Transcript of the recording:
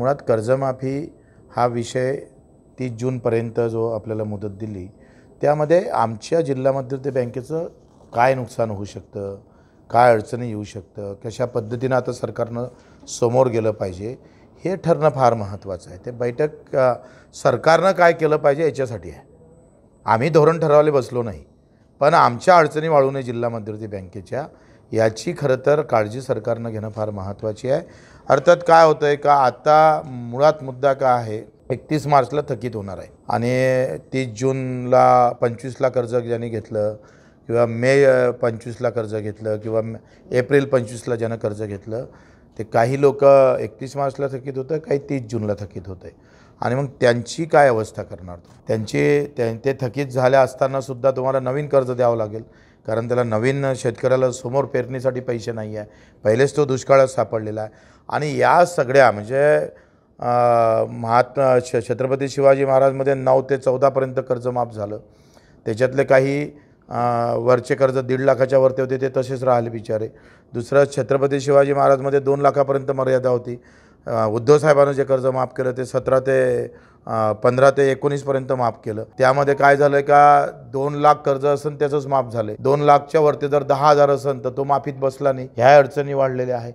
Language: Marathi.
मुळात कर्जमाफी हा विषय 30 जूनपर्यंत जो आपल्याला मुदत दिली, त्यामध्ये आमच्या जिल्हा मध्यवर्ती बँकेचं काय नुकसान होऊ शकतं, काय अडचणी येऊ शकतं, कशा पद्धतीनं आता सरकारनं समोर गेलं पाहिजे, हे ठरणं फार महत्त्वाचं आहे. ते बैठक सरकारनं काय केलं पाहिजे याच्यासाठी आहे. आम्ही धोरण ठरवायला बसलो नाही, पण आमच्या अडचणी वाढू नये जिल्हा मध्यवर्ती बँकेच्या, याची खरं तर काळजी सरकारनं घेणं फार महत्त्वाची आहे. अर्थात काय होतं आहे का, आता मुळात मुद्दा काय आहे, 31 मार्चला थकीत होणार आहे आणि 30 जूनला 25ला कर्ज ज्यांनी घेतलं किंवा मे 25ला कर्ज घेतलं किंवा एप्रिल 25ला ज्यानं कर्ज घेतलं, ते काही लोक 31 मार्चला थकीत होतं, काही 30 जूनला थकीत होतं आहे. आणि मग त्यांची काय अवस्था करणार? ते थकीत झाल्या असतानासुद्धा तुम्हाला नवीन कर्ज द्यावं लागेल, कारण त्याला नवीन शेतकऱ्याला समोर पेरणीसाठी पैसे नाही आहे, पहिलेच तो दुष्काळात सापडलेला आहे. आणि या सगळ्या म्हणजे छत्रपती शिवाजी महाराजमध्ये 9 ते 14पर्यंत कर्ज माफ झालं. त्याच्यातले काही वरचे कर्ज 1.5 लाखाच्या वरती होते, ते तसेच राहिले बिचारे. दुसरं छत्रपती शिवाजी महाराजमध्ये 2 लाखापर्यंत मर्यादा होती. उद्धव साहेबांनं जे कर्ज माफ केलं ते 15 ते 19पर्यंत माफ केलं. त्यामध्ये काय झालं का, 2 लाख कर्ज असेल त्याचंच माफ झालं. 2 लाखच्या वरती जर 10,000 असेल तर तो माफीत बसला नाही. ह्या अडचणी वाढलेल्या आहे.